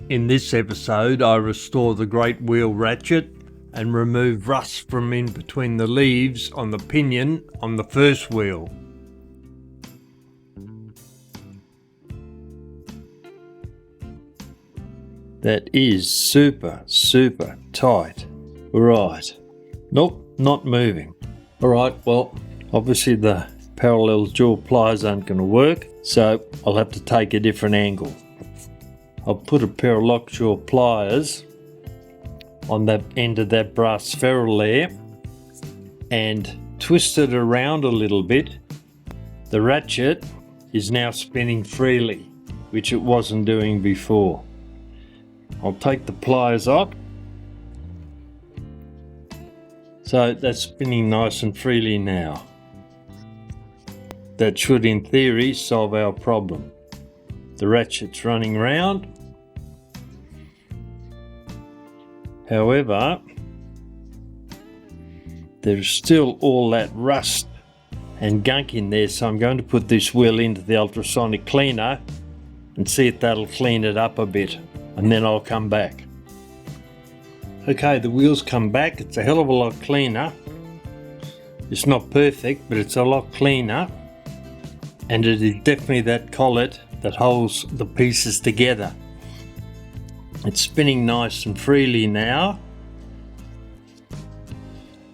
In this episode, I restore the great wheel ratchet and remove rust from in between the leaves on the pinion on the first wheel. That is super tight. Right. Nope, not moving. Alright, well, obviously the parallel jaw pliers aren't going to work, so I'll have to take a different angle. I'll put a pair of lockjaw pliers on that end of that brass ferrule there and twist it around a little bit. The ratchet is now spinning freely, which it wasn't doing before. I'll take the pliers off. So that's spinning nice and freely now. That should, in theory, solve our problem. The ratchet's running round. However, there's still all that rust and gunk in there, so I'm going to put this wheel into the ultrasonic cleaner and see if that'll clean it up a bit, and then I'll come back. Okay, the wheel's come back. It's a hell of a lot cleaner. It's not perfect, but it's a lot cleaner, and it is definitely that collet that holds the pieces together. It's spinning nice and freely now,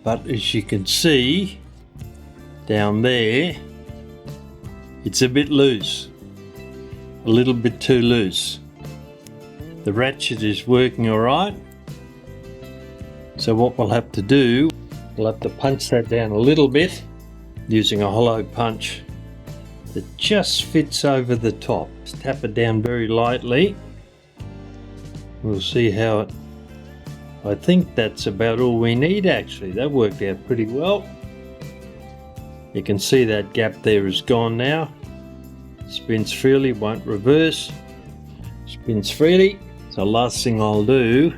but as you can see down there, it's a bit loose, a little bit too loose. The ratchet is working alright, so what we'll have to do, we'll have to punch that down a little bit using a hollow punch that just fits over the top. Just tap it down very lightly. We'll see how it... I think that's about all we need actually. That worked out pretty well. You can see that gap there is gone now. Spins freely, won't reverse. Spins freely. So last thing I'll do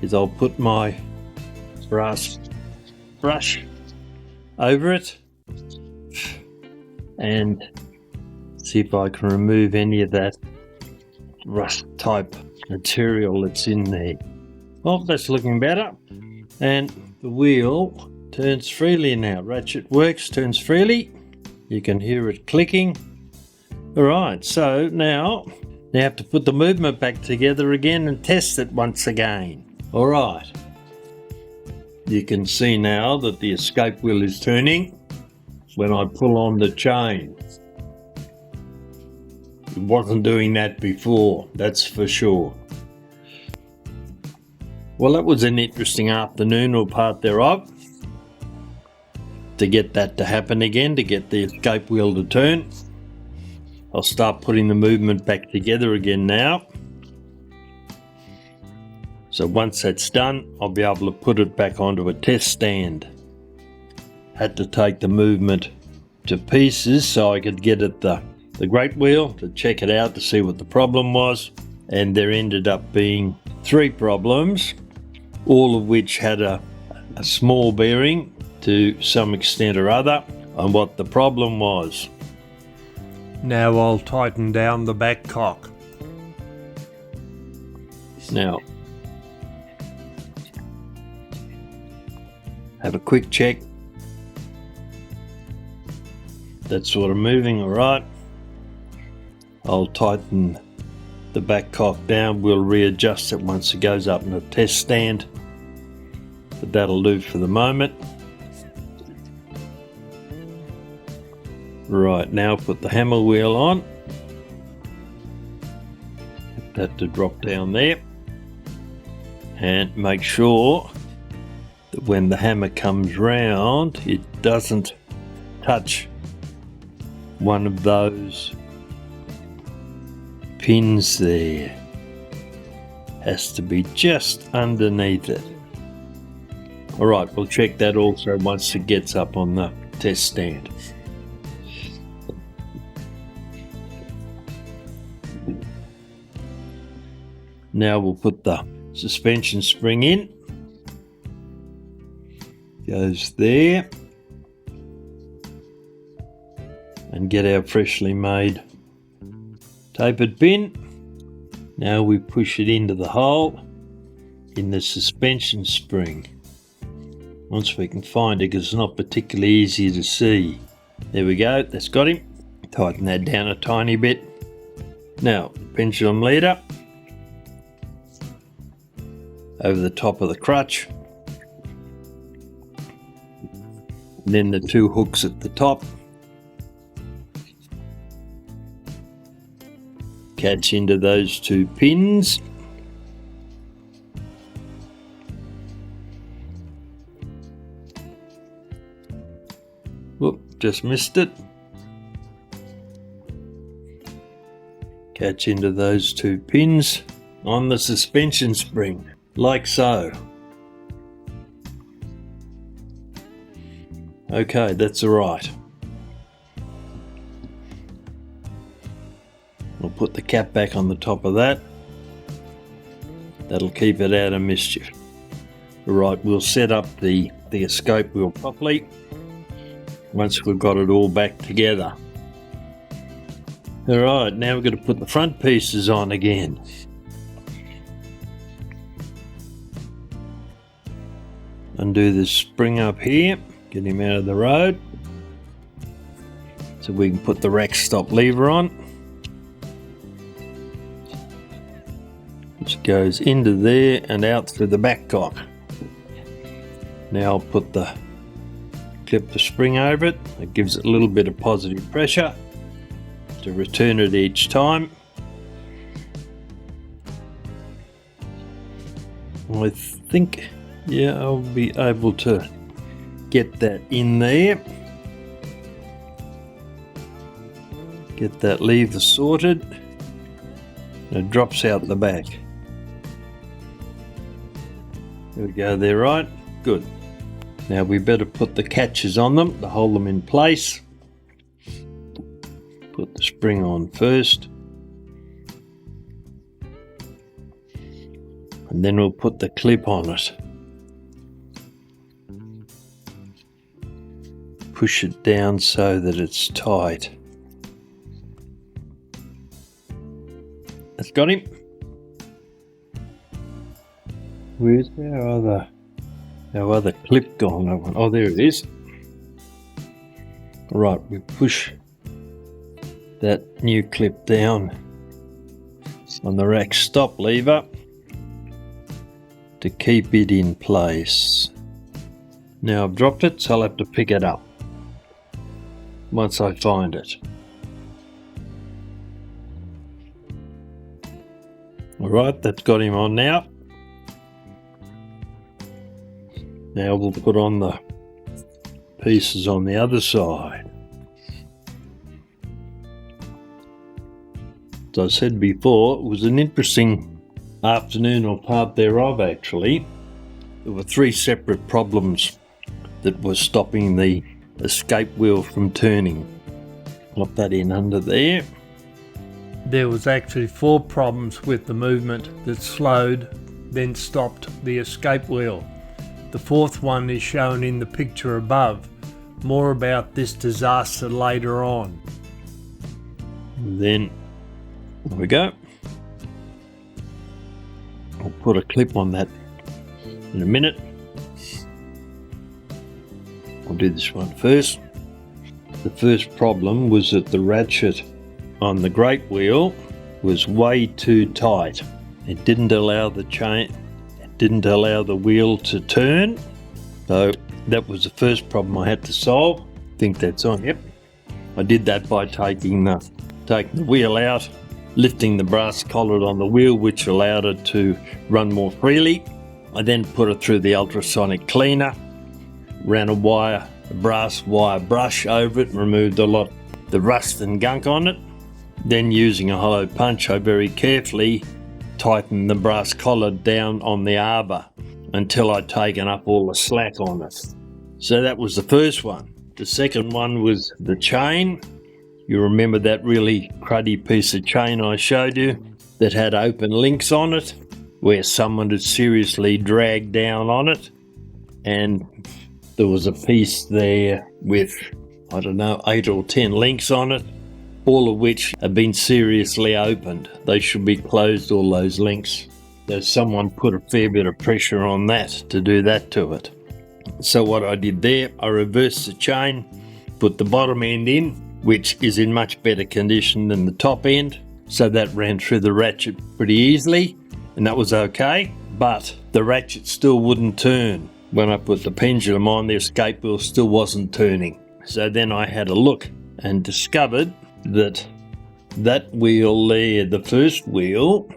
is I'll put my brass brush over it and see if I can remove any of that rust type material that's in there. Well, that's looking better, and the wheel turns freely now. Ratchet works, turns freely. You can hear it clicking. Alright, so now you have to put the movement back together again and test it once again. Alright, you can see now that the escape wheel is turning when I pull on the chain. It wasn't doing that before, that's for sure. Well, that was an interesting afternoon or part thereof to get that to happen again, to get the escape wheel to turn. I'll start putting the movement back together again now. So once that's done, I'll be able to put it back onto a test stand. Had to take the movement to pieces so I could get at the great wheel to check it out to see what the problem was, and there ended up being 3 problems, all of which had a small bearing to some extent or other on what the problem was. Now I'll tighten down the back cock. Now, have a quick check. That's sort of moving alright. I'll tighten the back cock down. We'll readjust it once it goes up in a test stand, but that'll do for the moment. Right, now put the hammer wheel on. Get that to drop down there, and make sure that when the hammer comes round it doesn't touch one of those pins there. Has to be just underneath it. Alright, we'll check that also once it gets up on the test stand. Now we'll put the suspension spring in. Goes there. And get our freshly made tapered pin. Now we push it into the hole in the suspension spring. Once we can find it, because it's not particularly easy to see. There we go, that's got him. Tighten that down a tiny bit. Now, pendulum leader over the top of the crutch. And then the two hooks at the top. Catch into those two pins. Whoop, just missed it. Catch into those two pins on the suspension spring, like so. Okay, that's all right. We'll put the cap back on the top of that. That'll keep it out of mischief. All right, we'll set up the escape wheel properly once we've got it all back together. All right, now we're going to put the front pieces on again. Undo the spring up here, get him out of the road, so we can put the rack stop lever on, which goes into there and out through the back cock. Now I'll clip the spring over it. It gives it a little bit of positive pressure to return it each time. I think, yeah, I'll be able to get that in there. Get that lever sorted. It drops out the back. There we go there, right? Good. Now we better put the catches on them to hold them in place. Put the spring on first. And then we'll put the clip on it. Push it down so that it's tight. That's got him. Where's our other clip gone? Oh, there it is. Right, we push that new clip down on the rack stop lever to keep it in place. Now I've dropped it, so I'll have to pick it up once I find it. Alright, that's got him on now. Now we'll put on the pieces on the other side. As I said before, it was an interesting afternoon or part thereof actually. There were three separate problems that were stopping the escape wheel from turning. Plop that in under there. There was actually 4 problems with the movement that slowed, then stopped the escape wheel. The 4th one is shown in the picture above. More about this disaster later on. Then, there we go. I'll put a clip on that in a minute. I'll do this one first. The first problem was that the ratchet on the great wheel was way too tight. It didn't allow the wheel to turn. So that was the first problem I had to solve. I think that's on. Yep. I did that by taking the wheel out, lifting the brass collar on the wheel, which allowed it to run more freely. I then put it through the ultrasonic cleaner, ran a brass wire brush over it and removed a lot of the rust and gunk on it. Then using a hollow punch, I very carefully tightened the brass collar down on the arbor until I'd taken up all the slack on it. So that was the first one. The second one was the chain. You remember that really cruddy piece of chain I showed you that had open links on it, where someone had seriously dragged down on it, and there was a piece there with, I don't know, 8 or 10 links on it, all of which have been seriously opened. They should be closed, all those links. So someone put a fair bit of pressure on that to do that to it. So what I did there, I reversed the chain, put the bottom end in, which is in much better condition than the top end. So that ran through the ratchet pretty easily, and that was okay. But the ratchet still wouldn't turn. When I put the pendulum on, the escape wheel still wasn't turning. So then I had a look and discovered that that wheel there, the first wheel,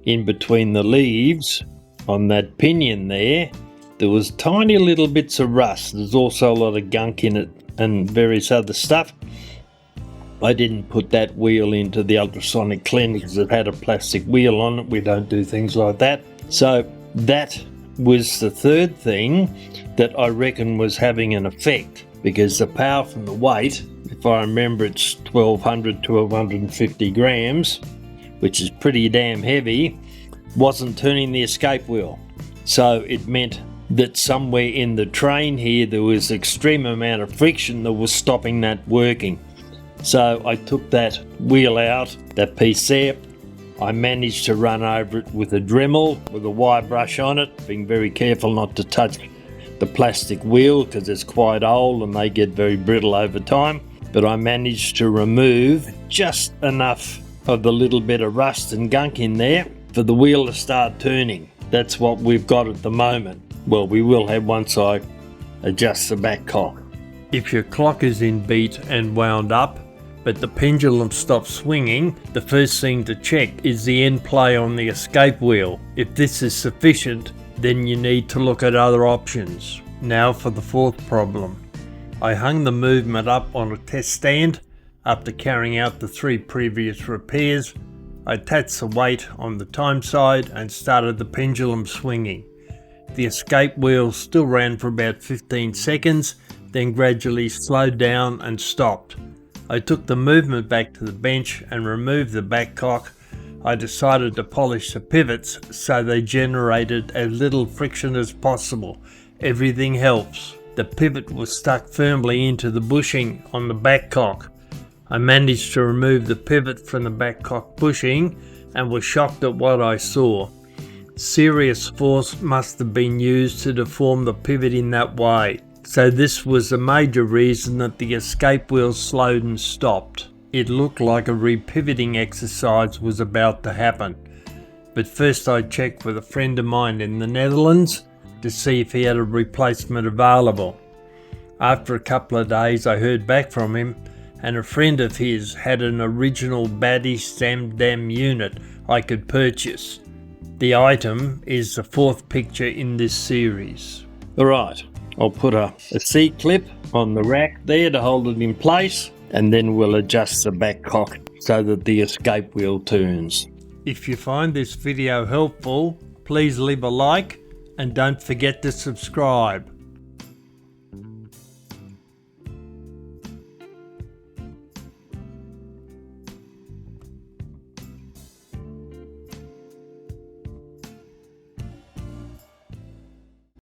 in between the leaves on that pinion there was tiny little bits of rust. There's also a lot of gunk in it and various other stuff. I didn't put that wheel into the ultrasonic cleaner because it had a plastic wheel on it. We don't do things like that. So that was the third thing that I reckon was having an effect, because the power from the weight, if I remember, it's 1250 grams, which is pretty damn heavy, wasn't turning the escape wheel. So it meant that somewhere in the train here there was extreme amount of friction that was stopping that working. So I took that wheel out, that piece there. I managed to run over it with a Dremel with a wire brush on it, being very careful not to touch the plastic wheel because it's quite old and they get very brittle over time. But I managed to remove just enough of the little bit of rust and gunk in there for the wheel to start turning. That's what we've got at the moment. Well, we will have once I adjust the back cock. If your clock is in beat and wound up, but the pendulum stops swinging, the first thing to check is the end play on the escape wheel. If this is sufficient, then you need to look at other options. Now for the fourth problem. I hung the movement up on a test stand. After carrying out the 3 previous repairs, I attached the weight on the time side and started the pendulum swinging. The escape wheel still ran for about 15 seconds, then gradually slowed down and stopped. I took the movement back to the bench and removed the back cock. I decided to polish the pivots so they generated as little friction as possible. Everything helps. The pivot was stuck firmly into the bushing on the back cock. I managed to remove the pivot from the back cock bushing and was shocked at what I saw. Serious force must have been used to deform the pivot in that way. So this was a major reason that the escape wheel slowed and stopped. It looked like a repivoting exercise was about to happen. But first I checked with a friend of mine in the Netherlands to see if he had a replacement available. After a couple of days I heard back from him, and a friend of his had an original Badisch Zaandam unit I could purchase. The item is the 4th picture in this series. Alright, I'll put a C-clip on the rack there to hold it in place, and then we'll adjust the back cock so that the escape wheel turns. If you find this video helpful, please leave a like and don't forget to subscribe.